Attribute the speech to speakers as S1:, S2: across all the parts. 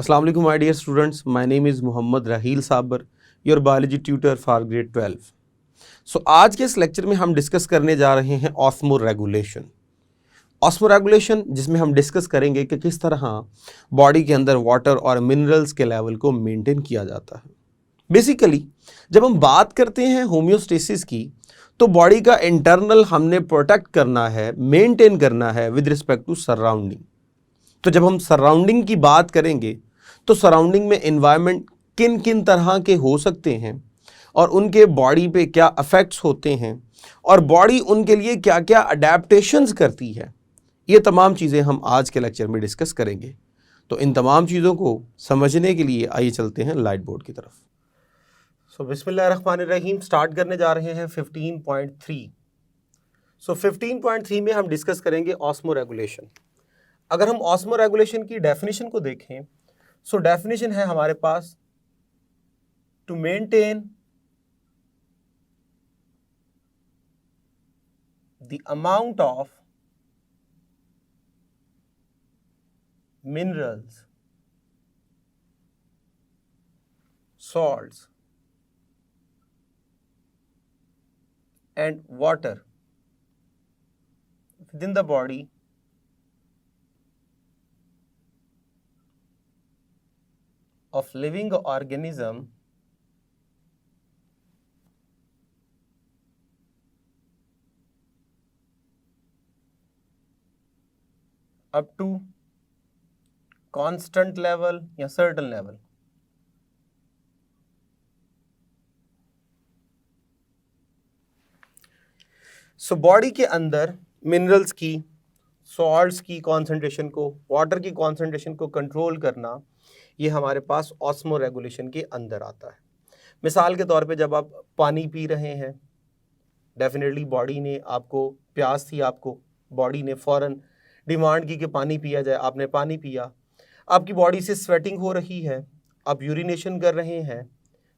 S1: Assalamu alaikum my dear students, my name is Muhammad Raheel Sabar, your biology tutor for grade 12. So आज के इस lecture में हम discuss करने जा रहे हैं ऑस्मो रेगुलेशन। ऑस्मो रेगुलेशन जिसमें हम डिस्कस करेंगे कि किस तरह बॉडी के अंदर वाटर और मिनरल्स के लेवल को मेंटेन किया जाता है। बेसिकली जब हम बात करते हैं होम्योस्टेसिस की तो बॉडी का इंटरनल हमने प्रोटेक्ट करना है, मेंटेन करना है विद रिस्पेक्ट टू सराउंडिंग। तो जब हम सराउंडिंग की बात करेंगे तो सराउंडिंग में एनवायरनमेंट किन किन तरह के हो सकते हैं और उनके बॉडी पे क्या अफेक्ट्स होते हैं और बॉडी उनके लिए क्या क्या अडेप्टेशंस करती है, ये तमाम चीज़ें हम आज के लेक्चर में डिस्कस करेंगे। तो इन तमाम चीज़ों को समझने के लिए आइए चलते हैं लाइट बोर्ड की तरफ। सो बिस्मिल्लाहिर्रहमानिर्रहीम स्टार्ट करने जा रहे हैं 15.3। सो 15.3 में हम डिस्कस करेंगे ऑस्मो रेगुलेशन। अगर हम ऑस्मो रेगुलेशन की डेफिनेशन को देखें, सो डेफिनेशन है हमारे पास to maintain the amount of minerals, salts and water within the body of living organism up to constant level या certain level। सो बॉडी के अंदर मिनरल्स की, सॉल्ट्स की कॉन्सेंट्रेशन को, वाटर की कॉन्सेंट्रेशन को कंट्रोल करना, ये हमारे पास ऑस्मो रेगुलेशन के अंदर आता है। मिसाल के तौर पे जब आप पानी पी रहे हैं, डेफिनेटली बॉडी ने आपको, प्यास थी आपको, बॉडी ने फ़ौरन डिमांड की कि पानी पिया जाए, आपने पानी पिया, आपकी बॉडी से स्वेटिंग हो रही है, आप यूरिनेशन कर रहे हैं,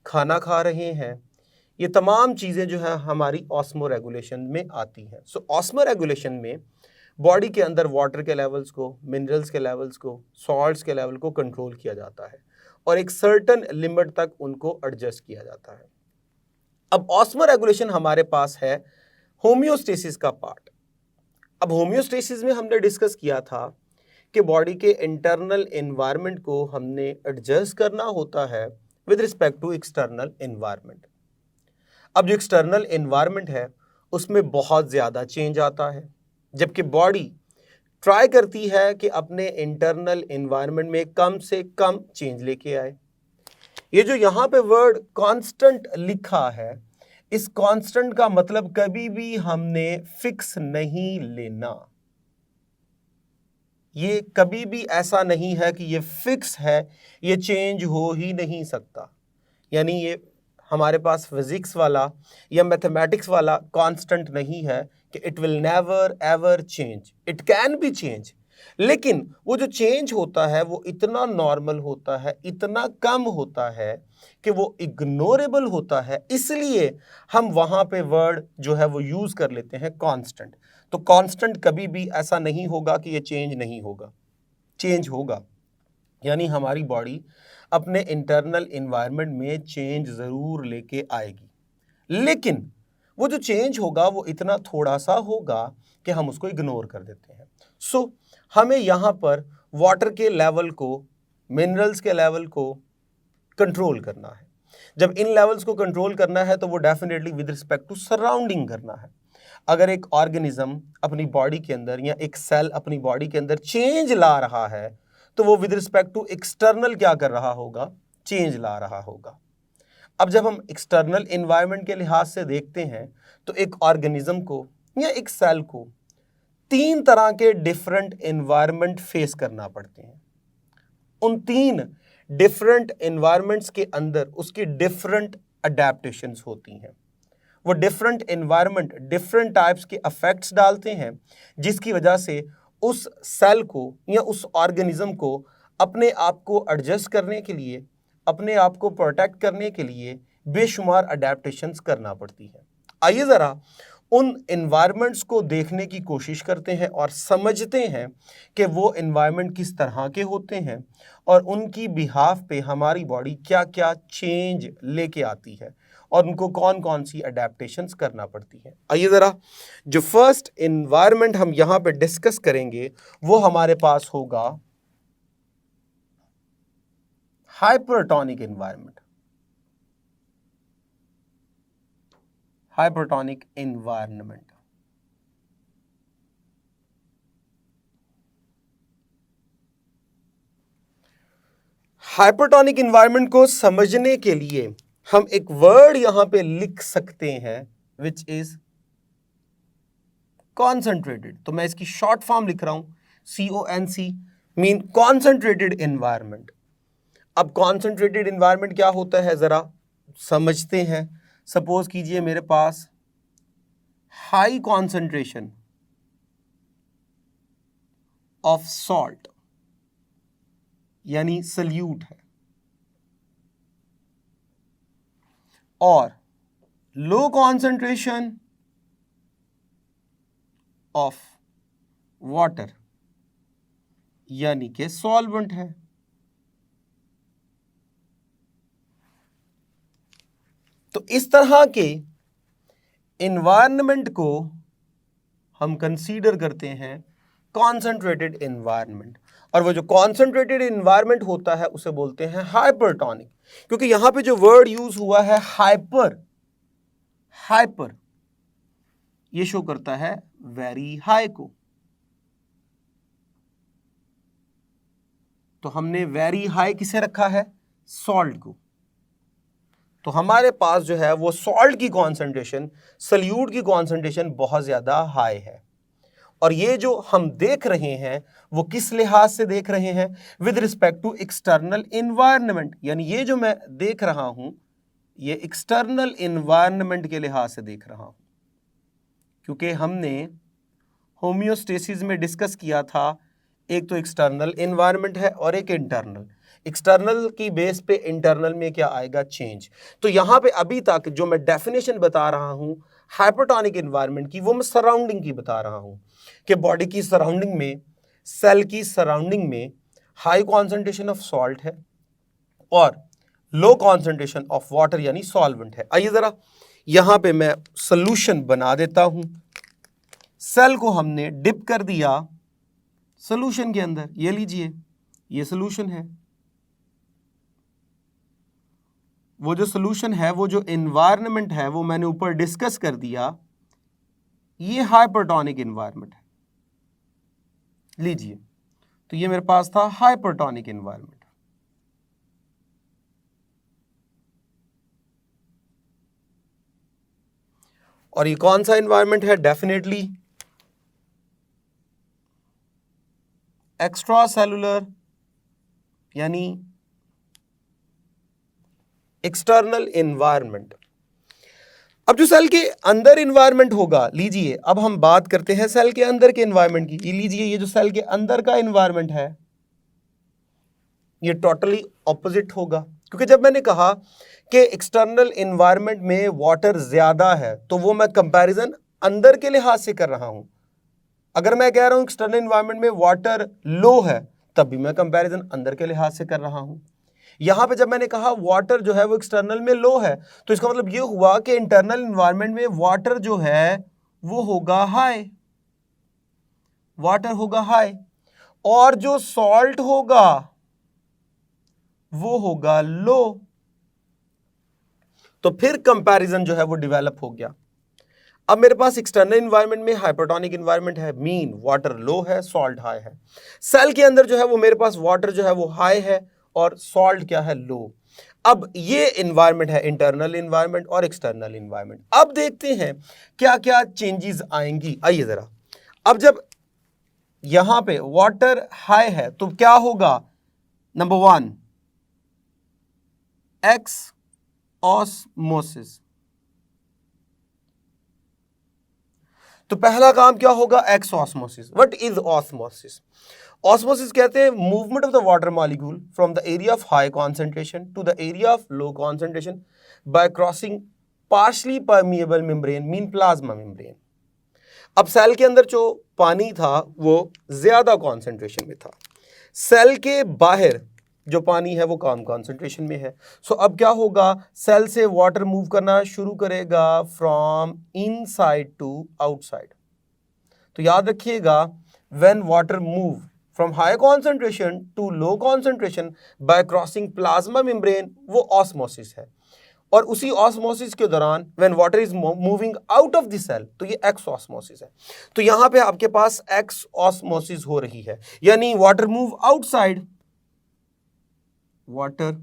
S1: खाना खा रहे हैं, ये तमाम चीज़ें जो है हमारी ऑस्मो रेगुलेशन में आती हैं। सो ऑस्मो रेगुलेशन में बॉडी के अंदर वाटर के लेवल्स को, मिनरल्स के लेवल्स को, सॉल्ट्स के लेवल को कंट्रोल किया जाता है और एक सर्टन लिमिट तक उनको एडजस्ट किया जाता है। अब ऑस्मो रेगुलेशन हमारे पास है होम्योस्टेसिस का पार्ट। अब होम्योस्टेसिस में हमने डिस्कस किया था कि बॉडी के इंटरनल एनवायरनमेंट को हमने एडजस्ट करना होता है with respect to external environment. अब जो एक्सटर्नल एनवायरनमेंट है उसमें बहुत ज़्यादा चेंज आता है, जबकि बॉडी ट्राई करती है कि अपने इंटरनल एनवायरनमेंट में कम से कम चेंज लेके आए। ये जो यहाँ पे वर्ड कांस्टेंट लिखा है, इस कांस्टेंट का मतलब कभी भी हमने फिक्स नहीं लेना। ये कभी भी ऐसा नहीं है कि ये फिक्स है, ये चेंज हो ही नहीं सकता। यानी ये हमारे पास फिजिक्स वाला या मैथमेटिक्स वाला कांस्टेंट नहीं है कि it will never ever change. It can be change, लेकिन वो जो चेंज होता है वो इतना नॉर्मल होता है, इतना कम होता है कि वो इग्नोरेबल होता है। इसलिए हम वहाँ पे वर्ड जो है वो यूज़ कर लेते हैं कांस्टेंट। तो कांस्टेंट कभी भी ऐसा नहीं होगा कि ये चेंज नहीं होगा, चेंज होगा। यानी हमारी बॉडी अपने इंटरनल एनवायरनमेंट में चेंज ज़रूर लेके आएगी, लेकिन वो जो चेंज होगा वो इतना थोड़ा सा होगा कि हम उसको इग्नोर कर देते हैं। सो हमें यहाँ पर वाटर के लेवल को, मिनरल्स के लेवल को कंट्रोल करना है। जब इन लेवल्स को कंट्रोल करना है तो वो definitely with respect to surrounding करना है। अगर एक ऑर्गेनिज्म अपनी बॉडी के अंदर या एक सेल अपनी बॉडी के अंदर चेंज ला रहा है तो वो विद रिस्पेक्ट टू एक्सटर्नल क्या कर रहा होगा, चेंज ला रहा होगा। अब जब हम एक्सटर्नल एनवायरनमेंट के लिहाज से देखते हैं तो एक ऑर्गेनिज्म को या एक सेल को 3 तरह के डिफरेंट एनवायरनमेंट फेस करना पड़ते हैं। उन 3 डिफरेंट एनवायरनमेंट्स के अंदर उसकी डिफरेंट अडेप्टेशंस होती हैं। वो डिफरेंट एनवायरनमेंट डिफरेंट टाइप्स के अफेक्ट्स डालते हैं, जिसकी वजह से उस सेल को या उस ऑर्गेनिज्म को अपने आप को एडजस्ट करने के लिए, अपने आप को प्रोटेक्ट करने के लिए बेशुमार अडेप्टेशंस करना पड़ती है। आइए ज़रा उन इन्वायरमेंट्स को देखने की कोशिश करते हैं और समझते हैं कि वो इन्वायरमेंट किस तरह के होते हैं और उनकी बिहाफ पे हमारी बॉडी क्या क्या चेंज लेके आती है और उनको कौन कौन सी अडेप्टेशंस करना पड़ती है। आइए ज़रा जो फर्स्ट इन्वायरमेंट हम यहाँ पे डिस्कस करेंगे वो हमारे पास होगा hypertonic environment. Hypertonic environment hypertonic environment को समझने के लिए हम एक वर्ड यहां पे लिख सकते हैं विच इज कॉन्सेंट्रेटेड। तो मैं इसकी शॉर्ट फॉर्म लिख रहा हूं CONC, मीन कॉन्सेंट्रेटेड इन्वायरमेंट। अब कॉन्सेंट्रेटेड इन्वायरमेंट क्या होता है जरा समझते हैं। सपोज कीजिए मेरे पास हाई कॉन्सेंट्रेशन ऑफ सॉल्ट यानी सल्यूट है और लो कॉन्सेंट्रेशन ऑफ वाटर यानी कि सॉल्वेंट है। तो इस तरह के इन्वायरमेंट को हम कंसीडर करते हैं कॉन्सेंट्रेटेड इन्वायरमेंट, और वो जो कॉन्सेंट्रेटेड इन्वायरमेंट होता है उसे बोलते हैं हाइपरटोनिक, क्योंकि यहां पे जो वर्ड यूज हुआ है हाइपर, हाइपर ये शो करता है वेरी हाई को। तो हमने वेरी हाई किसे रखा है? सॉल्ट को। तो हमारे पास जो है वो सॉल्ट की कॉन्सेंट्रेशन, सल्यूट की कॉन्सेंट्रेशन बहुत ज्यादा हाई है। और ये जो हम देख रहे हैं वो किस लिहाज से देख रहे हैं? With respect to external environment, यानी ये जो मैं देख रहा हूं ये एक्सटर्नल इन्वायरमेंट के लिहाज से देख रहा हूं, क्योंकि हमने होम्योस्टेसिस में डिस्कस किया था एक तो एक्सटर्नल इन्वायरमेंट है और एक इंटरनल। एक्सटर्नल की बेस पे इंटरनल में क्या आएगा? चेंज। तो यहां पे अभी तक जो मैं डेफिनेशन बता रहा हूं हाइपरटोनिक इन्वायरमेंट की, वो मैं सराउंडिंग की बता रहा हूं कि बॉडी की सराउंडिंग में, सेल की सराउंडिंग में हाई कॉन्सेंट्रेशन ऑफ सॉल्ट है और लो कॉन्सेंट्रेशन ऑफ वाटर यानी सॉल्वेंट है। आइए जरा यहां पे मैं सोल्यूशन बना देता हूं। सेल को हमने डिप कर दिया सोल्यूशन के अंदर, ये लीजिए ये सोल्यूशन है। वो जो सोल्यूशन है, वो जो एनवायरनमेंट है वो मैंने ऊपर डिस्कस कर दिया, ये हाइपरटोनिक एनवायरनमेंट है। लीजिए, तो ये मेरे पास था हाइपरटोनिक एनवायरनमेंट। और ये कौन सा एनवायरनमेंट है? डेफिनेटली एक्स्ट्रा सेलुलर यानी एक्सटर्नल एनवायरनमेंट। अब जो सेल के अंदर एनवायरनमेंट होगा, लीजिए अब हम बात करते हैं सेल के अंदर के एनवायरनमेंट की। ये लीजिए, ये जो सेल के अंदर का एनवायरनमेंट है ये टोटली ऑपोजिट होगा, क्योंकि जब मैंने कहा कि एक्सटर्नल एनवायरनमेंट में वाटर ज्यादा है तो वो मैं कंपैरिजन अंदर के लिहाज से कर रहा हूं। अगर मैं कह रहा हूं एक्सटर्नल एनवायरनमेंट में वाटर लो है, तब भी मैं कंपैरिजन अंदर के लिहाज से कर रहा हूं। यहां पे जब मैंने कहा वाटर जो है वो एक्सटर्नल में लो है, तो इसका मतलब ये हुआ कि इंटरनल एनवायरनमेंट में वाटर जो है वो होगा हाई, वाटर होगा हाई, और जो सॉल्ट होगा वो होगा लो। तो फिर कंपैरिजन जो है वो डेवलप हो गया। अब मेरे पास एक्सटर्नल एनवायरनमेंट में हाइपरटोनिक एनवायरनमेंट है, मीन वाटर लो है, सॉल्ट हाई है। सेल के अंदर जो है वो मेरे पास वाटर जो है वो हाई है और सॉल्ट क्या है? लो। अब ये एनवायरनमेंट है इंटरनल एनवायरनमेंट और एक्सटर्नल एनवायरनमेंट। अब देखते हैं क्या क्या चेंजेस आएंगी। आइए जरा, अब जब यहां पे वाटर हाई है तो क्या होगा? Number 1 exosmosis. तो पहला काम क्या होगा? Exosmosis. What is osmosis? Osmosis कहते हैं movement of the water molecule from the area of high concentration to the area of low concentration by crossing partially permeable membrane mean plasma membrane. अब cell के अंदर जो पानी था वो ज्यादा कॉन्सेंट्रेशन में था, सेल के बाहर जो पानी है वो कम कॉन्सेंट्रेशन में है। सो अब क्या होगा, सेल से वाटर मूव करना शुरू करेगा फ्रॉम इनसाइड टू आउटसाइड। तो याद रखिएगा, when water move from high concentration to low concentration by crossing plasma membrane, वो ऑस्मोसिस है। और उसी ऑस्मोसिस के दौरान when water is moving out of the cell, तो ये एक्स ऑस्मोसिस है। तो यहां पे आपके पास एक्स ऑस्मोसिस हो रही है, यानी water move outside, water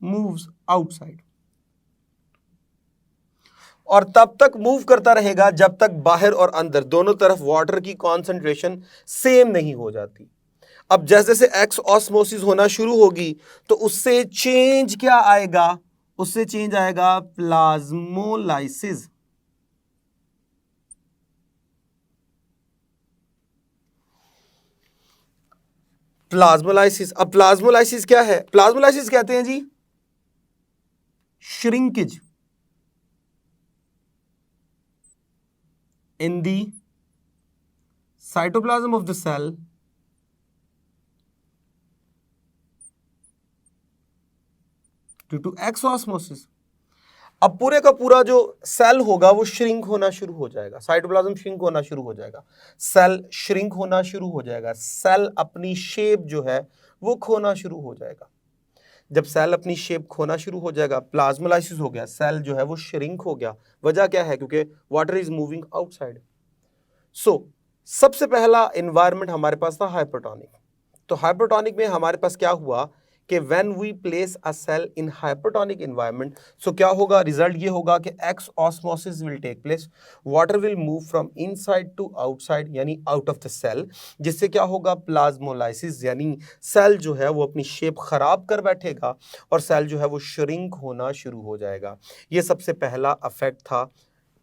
S1: moves outside, और तब तक मूव करता रहेगा जब तक बाहर और अंदर दोनों तरफ वाटर की कॉन्सेंट्रेशन सेम नहीं हो जाती। अब जैसे जैसे एक्स ऑस्मोसिस होना शुरू होगी तो उससे चेंज क्या आएगा, उससे चेंज आएगा प्लाज्मोलाइसिस। प्लाज्मोलाइसिस, अब प्लाज्मोलाइसिस क्या है? प्लाज्मोलाइसिस कहते हैं जी shrinkage in the cytoplasm of the cell due to exosmosis। अब पूरे का पूरा जो सेल होगा वो श्रिंक होना शुरू हो जाएगा, साइटोप्लाज्म श्रिंक होना शुरू हो जाएगा, सेल श्रिंक होना शुरू हो जाएगा, सेल अपनी शेप जो है वो खोना शुरू हो जाएगा। जब सेल अपनी शेप खोना शुरू हो जाएगा, प्लाज्मोलाइसिस हो गया, सेल जो है वो श्रिंक हो गया। वजह क्या है? क्योंकि वाटर इज मूविंग आउटसाइड। सो सबसे पहला एनवायरनमेंट हमारे पास था हाइपरटोनिक। तो हाइपरटोनिक में हमारे पास क्या हुआ कि when we place a cell in hypertonic environment, so क्या होगा, रिजल्ट ये होगा कि exosmosis will take place, water will move from inside to outside यानी आउट ऑफ द सेल, जिससे क्या होगा, प्लाज्मोलाइसिस, यानी सेल जो है वो अपनी शेप खराब कर बैठेगा और सेल जो है वो श्रिंक होना शुरू हो जाएगा। ये सबसे पहला अफेक्ट था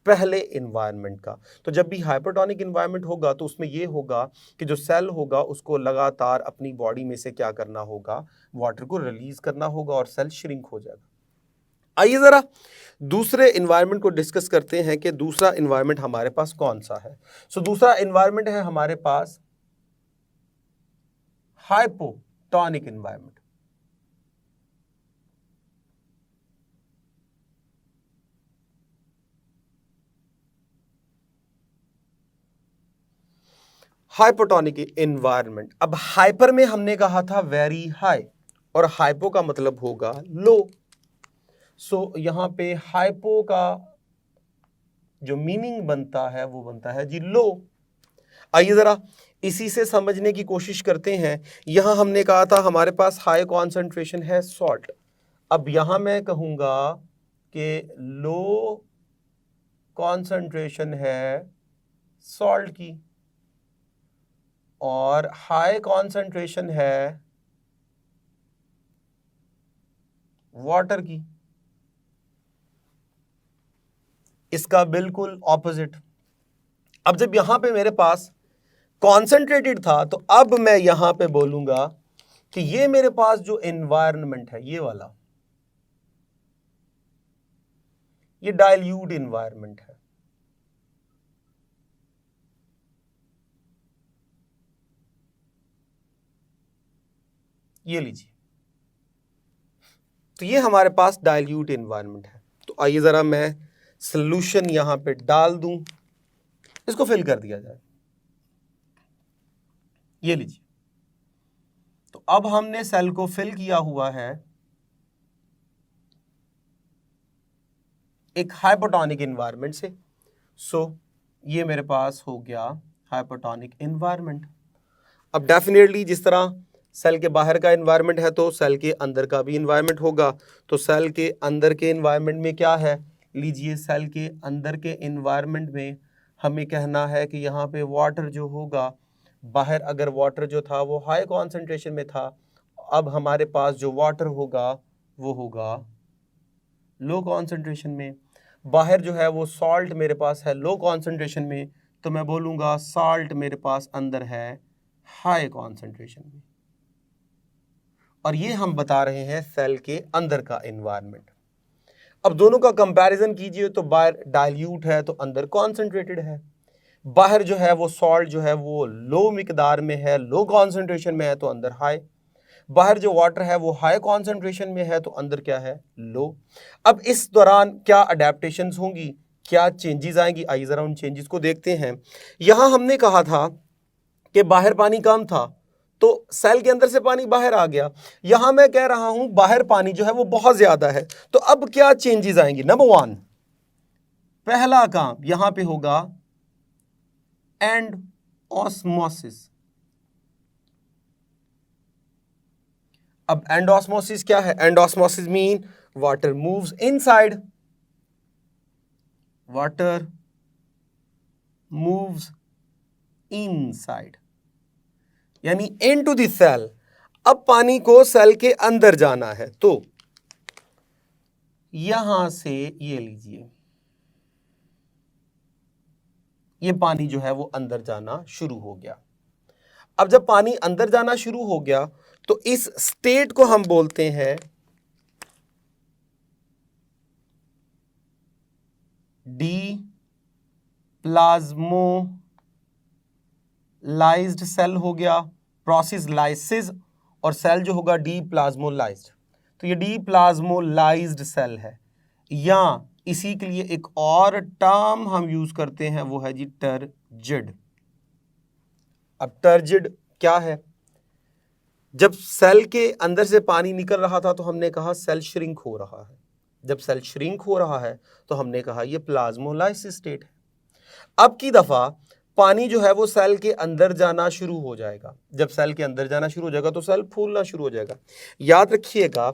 S1: पहले इन्वायरमेंट का। तो जब भी हाइपरटोनिक इन्वायरमेंट होगा तो उसमें यह होगा कि जो सेल होगा उसको लगातार अपनी बॉडी में से क्या करना होगा, वाटर को रिलीज करना होगा और सेल श्रिंक हो जाएगा। आइए जरा दूसरे इन्वायरमेंट को डिस्कस करते हैं कि दूसरा इन्वायरमेंट हमारे पास कौन सा है। सो दूसरा इन्वायरमेंट है हमारे पास हाइपोटोनिक इन्वायरमेंट। हाइपोटोनिक इन्वायरमेंट, अब हाइपर में हमने कहा था वेरी हाई और हाइपो का मतलब होगा लो। सो यहां पे हाइपो का जो मीनिंग बनता है वो बनता है जी लो। आइए जरा इसी से समझने की कोशिश करते हैं। यहां हमने कहा था हमारे पास हाई कॉन्सेंट्रेशन है सॉल्ट, अब यहां मैं कहूंगा कि लो कॉन्सेंट्रेशन है सॉल्ट की और हाई कॉन्सेंट्रेशन है वाटर की। इसका बिल्कुल ऑपोजिट। अब जब यहां पे मेरे पास कॉन्सेंट्रेटेड था तो अब मैं यहां पे बोलूंगा कि ये मेरे पास जो एनवायरनमेंट है ये वाला, ये डाइल्यूट एनवायरनमेंट है। ये लीजिए, तो ये हमारे पास डाइल्यूट एनवायरनमेंट है। तो आइए जरा मैं सॉल्यूशन यहां पे डाल दूं, इसको फिल कर दिया जाए। ये लीजिए, तो अब हमने सेल को फिल किया हुआ है एक हाइपोटोनिक एनवायरनमेंट से। सो ये मेरे पास हो गया हाइपोटोनिक एनवायरनमेंट। अब डेफिनेटली जिस तरह सेल के बाहर का एनवायरनमेंट है तो सेल के अंदर का भी एनवायरनमेंट होगा। तो सेल के अंदर के एनवायरनमेंट में क्या है, लीजिए सेल के अंदर के एनवायरनमेंट में हमें कहना है कि यहाँ पे वाटर जो होगा, बाहर अगर वाटर जो था वो हाई कॉन्सेंट्रेशन में था, अब हमारे पास जो वाटर होगा वो होगा लो कॉन्सेंट्रेशन में। बाहर जो है वो सॉल्ट मेरे पास है लो कॉन्सेंट्रेशन में, तो मैं बोलूँगा सॉल्ट मेरे पास अंदर है हाई कॉन्सेंट्रेशन में। और ये हम बता रहे हैं सेल के अंदर का एनवायरनमेंट। अब दोनों का कंपैरिजन कीजिए तो बाहर डाइल्यूट है तो अंदर कॉन्सेंट्रेटेड है, बाहर जो है वो सॉल्ट जो है वो लो मिकदार में है, लो कॉन्सेंट्रेशन में है तो अंदर हाई, बाहर जो वाटर है वो हाई कॉन्सेंट्रेशन में है तो अंदर क्या है, लो। अब इस दौरान क्या अडेप्टेशंस होंगी, क्या चेंजेस आएंगी, आइए जरा उन चेंजेस को देखते हैं। यहां हमने कहा था कि बाहर पानी कम था तो सेल के अंदर से पानी बाहर आ गया, यहां मैं कह रहा हूं बाहर पानी जो है वो बहुत ज्यादा है, तो अब क्या चेंजेस आएंगी। नंबर 1, पहला काम यहां पे होगा एंड ऑस्मोसिस। अब एंड ऑस्मोसिस क्या है, and osmosis mean water moves inside, water moves inside, यानी इनटू द सेल। अब पानी को सेल के अंदर जाना है तो यहां से ये लीजिए, ये पानी जो है वो अंदर जाना शुरू हो गया। अब जब पानी अंदर जाना शुरू हो गया तो इस स्टेट को हम बोलते हैं डी प्लाज्मोलाइज्ड सेल हो गया, प्रोसेस लाइसिस, और सेल जो होगा डी प्लाज्मोलाइज्ड। तो ये डी प्लाज्मोलाइज्ड सेल है, या इसी के लिए एक और टर्म हम यूज करते हैं वो है जी टर्जिड। अब टर्जिड क्या है, जब सेल के अंदर से पानी निकल रहा था तो हमने कहा सेल श्रिंक हो रहा है, जब सेल श्रिंक हो रहा है तो हमने कहा ये प्लाज्मोलाइसिस स्टेट है। अब की दफा पानी जो है वो सेल के अंदर जाना शुरू हो जाएगा, जब सेल के अंदर जाना शुरू हो जाएगा तो सेल फूलना शुरू हो जाएगा। याद रखिएगा,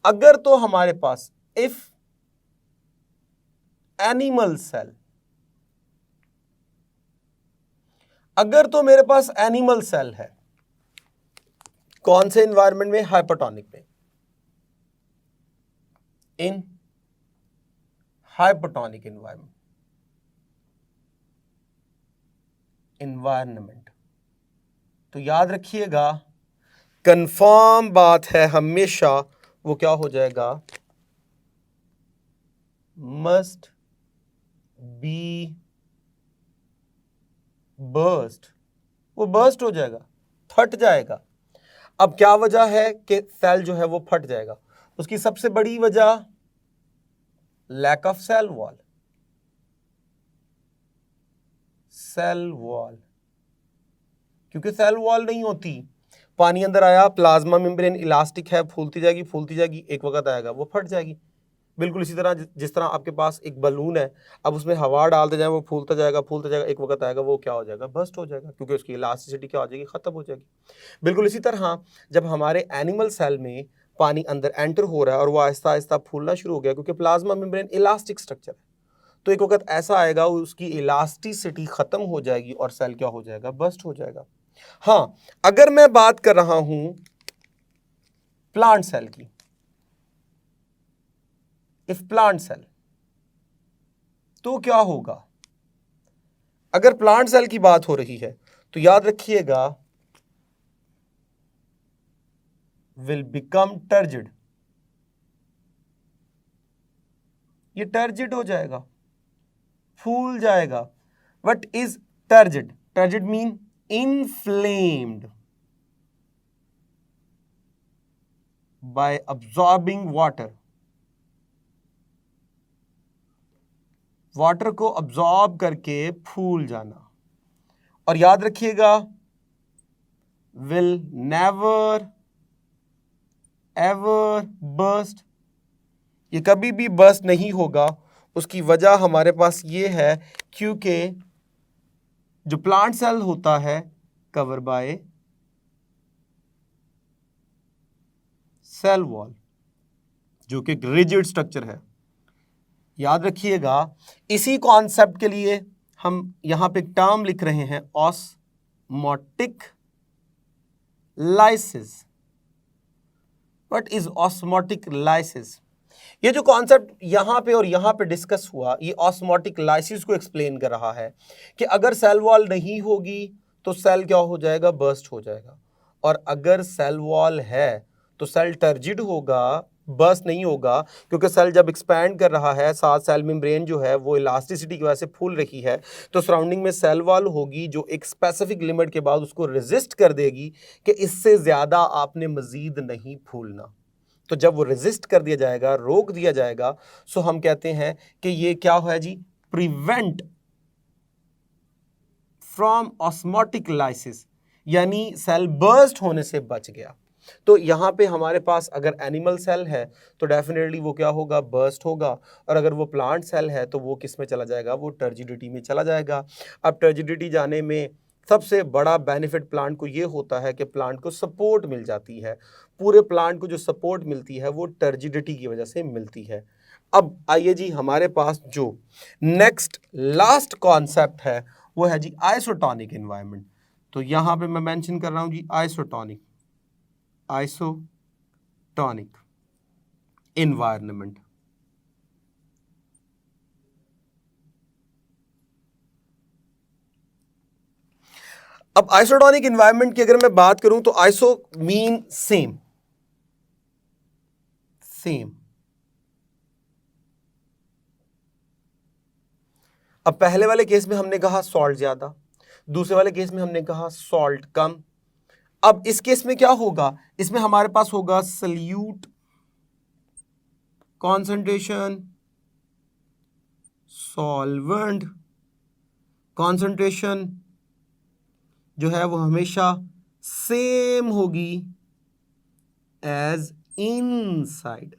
S1: अगर तो हमारे पास इफ एनिमल सेल, अगर तो मेरे पास एनिमल सेल है, कौन से एनवायरनमेंट में, हाइपोटोनिक में, इन हाइपोटोनिक एनवायरनमेंट, तो याद रखिएगा कंफर्म बात है हमेशा वो क्या हो जाएगा, मस्ट बी बर्स्ट, वो बर्स्ट हो जाएगा, फट जाएगा। अब क्या वजह है कि सेल जो है वो फट जाएगा, उसकी सबसे बड़ी वजह lack of cell wall, cell wall, क्योंकि सेल वॉल नहीं होती, पानी अंदर आया, प्लाज्मा मेम्ब्रेन इलास्टिक है, फूलती जाएगी फूलती जाएगी, एक वक्त आएगा वो फट जाएगी। बिल्कुल इसी तरह जिस तरह आपके पास एक बलून है, अब उसमें हवा डालते जाए वो फूलता जाएगा, एक वक्त आएगा वो क्या हो जाएगा, बस्ट हो जाएगा, क्योंकि उसकी इलास्टिसिटी क्या हो जाएगी, खत्म हो जाएगी। बिल्कुल इसी तरह जब हमारे एनिमल सेल में पानी अंदर एंटर हो रहा है और वो आहिस्ता आहिस्ता फूलना शुरू हो गया, क्योंकि प्लाज्मा मेम्ब्रेन इलास्टिक स्ट्रक्चर है, तो एक वक्त ऐसा आएगा उसकी इलास्टिसिटी खत्म हो जाएगी और सेल क्या हो जाएगा, बस्ट हो जाएगा। हाँ, अगर मैं बात कर रहा हूं प्लांट सेल की, इफ प्लांट सेल, तो क्या होगा, अगर प्लांट सेल की बात हो रही है तो याद रखिएगा विल बिकम टर्जिड, ये टर्जिड हो जाएगा, फूल जाएगा। What is turgid, turgid mean inflamed by absorbing water, water को अब्सॉर्ब करके फूल जाना। और याद रखिएगा will never ever burst, ये कभी भी बर्स्ट नहीं होगा। उसकी वजह हमारे पास ये है क्योंकि जो प्लांट सेल होता है कवर बाय सेल वॉल, जो कि रिजिड स्ट्रक्चर है। याद रखिएगा, इसी कॉन्सेप्ट के लिए हम यहां पे टर्म लिख रहे हैं osmotic lysis. What is osmotic lysis? ये जो कॉन्सेप्ट यहां पे और यहां पे डिस्कस हुआ, ये ऑस्मोटिक लाइसिस को एक्सप्लेन कर रहा है कि अगर सेल वॉल नहीं होगी तो सेल क्या हो जाएगा, बर्स्ट हो जाएगा, और अगर सेल वॉल है तो सेल टर्जिड होगा, बर्स्ट नहीं होगा, क्योंकि सेल जब एक्सपैंड कर रहा है, साथ सेल मेम्ब्रेन जो है वो इलास्टिसिटी की वजह से फूल रही है, तो सराउंडिंग में सेल वॉल होगी जो एक स्पेसिफिक लिमिट के बाद उसको रेजिस्ट कर देगी कि इससे ज़्यादा आपने मज़ीद नहीं फूलना। तो जब वो रेजिस्ट कर दिया जाएगा, रोक दिया जाएगा, सो हम कहते हैं कि ये क्या है जी, प्रिवेंट फ्रॉम ऑस्मोटिक लाइसिस, यानी सेल बर्स्ट होने से बच गया। तो यहाँ पे हमारे पास अगर एनिमल सेल है तो डेफिनेटली वो क्या होगा, बर्स्ट होगा, और अगर वो प्लांट सेल है तो वो किस में चला जाएगा, वो टर्जिडिटी में चला जाएगा। अब टर्जिडिटी जाने में सबसे बड़ा बेनिफिट प्लांट को ये होता है कि प्लांट को सपोर्ट मिल जाती है। पूरे प्लांट को जो सपोर्ट मिलती है वो टर्जिडिटी की वजह से मिलती है। अब आइए जी, हमारे पास जो नेक्स्ट लास्ट कॉन्सेप्ट है वो है जी आइसोटोनिक एनवायरनमेंट। तो यहाँ पे मैं मेंशन कर रहा हूँ जी आइसोटोनिक एनवायरनमेंट। अब आइसोटोनिक एनवायरनमेंट की अगर मैं बात करूं तो आइसो मीन सेम। अब पहले वाले केस में हमने कहा सॉल्ट ज्यादा, दूसरे वाले केस में हमने कहा सॉल्ट कम। अब इस केस में क्या होगा, इसमें हमारे पास होगा सल्यूट कॉन्सेंट्रेशन, सॉल्वेंट कॉन्सेंट्रेशन जो है वो हमेशा सेम होगी एज इनसाइड।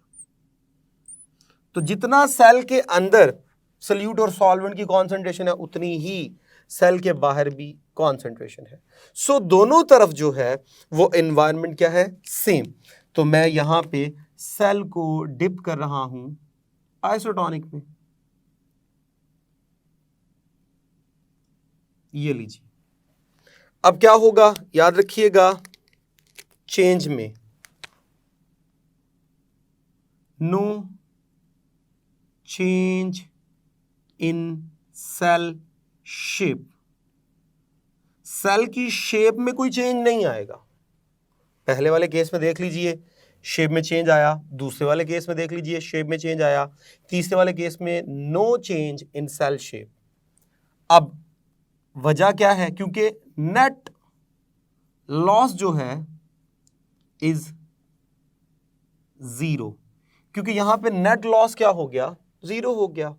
S1: तो जितना सेल के अंदर सल्यूट और सॉल्वेंट की कॉन्सेंट्रेशन है उतनी ही सेल के बाहर भी कॉन्सेंट्रेशन है। सो दोनों तरफ जो है वो एनवायरनमेंट क्या है, सेम। तो मैं यहां पे सेल को डिप कर रहा हूं आइसोटोनिक में, ये लीजिए। अब क्या होगा, याद रखिएगा, चेंज में no change in cell shape. Cell की शेप में कोई चेंज नहीं आएगा। पहले वाले केस में देख लीजिए शेप में चेंज आया, दूसरे वाले केस में देख लीजिए शेप में चेंज आया, तीसरे वाले केस में no change in cell shape. अब वजह क्या है, क्योंकि नेट लॉस जो है इज 0, क्योंकि यहां पे नेट लॉस क्या हो गया, 0 हो गया।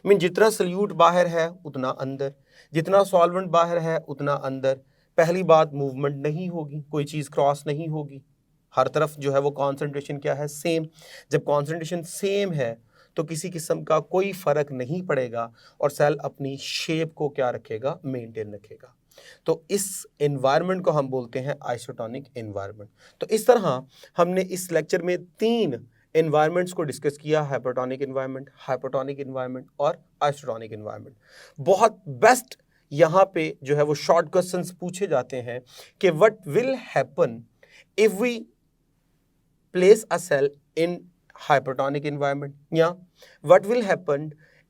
S1: मीन जितना सल्यूट बाहर है उतना अंदर, जितना सॉल्वेंट बाहर है उतना अंदर। पहली बात, मूवमेंट नहीं होगी, कोई चीज क्रॉस नहीं होगी, हर तरफ जो है वो कॉन्सेंट्रेशन क्या है, सेम। जब कॉन्सेंट्रेशन सेम है तो किसी किस्म का कोई फर्क नहीं पड़ेगा और सेल अपनी शेप को क्या रखेगा, मेंटेन रखेगा। तो इस एनवायरनमेंट को हम बोलते हैं आइसोटोनिक एनवायरनमेंट। तो इस तरह हमने इस लेक्चर में 3 एनवायरनमेंट्स को डिस्कस किया, हाइपरटोनिक एनवायरनमेंट, हाइपोटोनिक एनवायरनमेंट और आइसोटोनिक एनवायरनमेंट। बहुत बेस्ट यहाँ पे जो है वो शॉर्ट क्वेश्चंस पूछे जाते हैं कि what will happen if we place a cell in hypertonic environment, या what will happen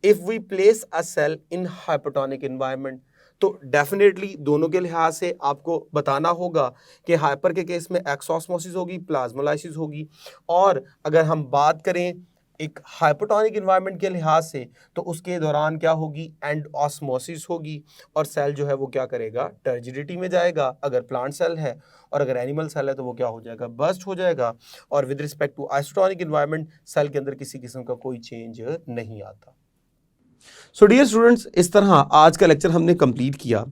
S1: if we place a cell in hypertonic environment। तो डेफिनेटली दोनों के लिहाज से आपको बताना होगा कि हाइपर के केस में एक्सऑस्मोसिस होगी, प्लाज्मोलाइसिस होगी, और अगर हम बात करें एक हाइपोटोनिक एनवायरनमेंट के लिहाज से तो उसके दौरान क्या होगी, एंडऑस्मोसिस होगी, और सेल जो है वो क्या करेगा, टर्जिडिटी में जाएगा अगर प्लांट सेल है, और अगर एनिमल सेल है तो वो क्या हो जाएगा, बर्स्ट हो जाएगा। और with respect to isotonic environment cell के अंदर किसी किस्म का कोई चेंज नहीं आता। सो डियर स्टूडेंट्स, इस तरह आज का लेक्चर हमने कंप्लीट किया,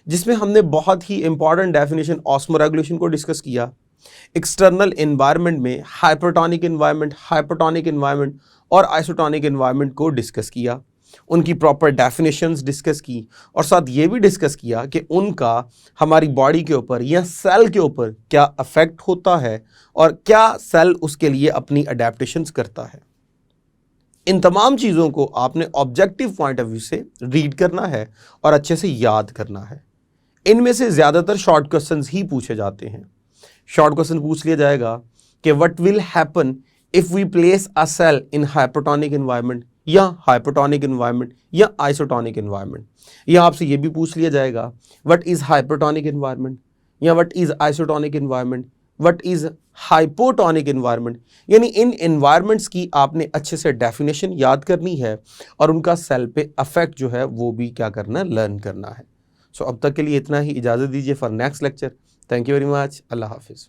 S1: जिसमें हमने बहुत ही इंपॉर्टेंट डेफिनेशन ऑस्मोरेगुलेशन को डिस्कस किया, एक्सटर्नल एनवायरनमेंट में हाइपरटोनिक एनवायरनमेंट, हाइपोटोनिक एनवायरनमेंट और आइसोटोनिक एनवायरनमेंट को डिस्कस किया, उनकी प्रॉपर डेफिनेशंस डिस्कस की, और साथ ये भी डिस्कस किया कि उनका हमारी बॉडी के ऊपर या सेल के ऊपर क्या अफेक्ट होता है और क्या सेल उसके लिए अपनी अडेप्टेशंस करता है। इन तमाम चीज़ों को आपने ऑब्जेक्टिव पॉइंट ऑफ व्यू से रीड करना है और अच्छे से याद करना है। इनमें से ज़्यादातर शॉर्ट क्वेश्चंस ही पूछे जाते हैं। शॉर्ट क्वेश्चन पूछ लिया जाएगा कि what will happen if we place a cell in hypotonic environment या हाइपोटोनिक एनवायरनमेंट या आइसोटोनिक एनवायरनमेंट, या आपसे ये भी पूछ लिया जाएगा व्हाट इज हाइपोटोनिक एनवायरनमेंट या what is isotonic environment, what is hypotonic environment, यानी इन इन्वायरमेंट्स की आपने अच्छे से डेफिनेशन याद करनी है और उनका सेल पे अफेक्ट जो है वो भी क्या करना है, लर्न करना है। सो अब तक के लिए इतना ही, इजाज़त दीजिए for next lecture. Thank you very much, अल्लाह हाफिज़।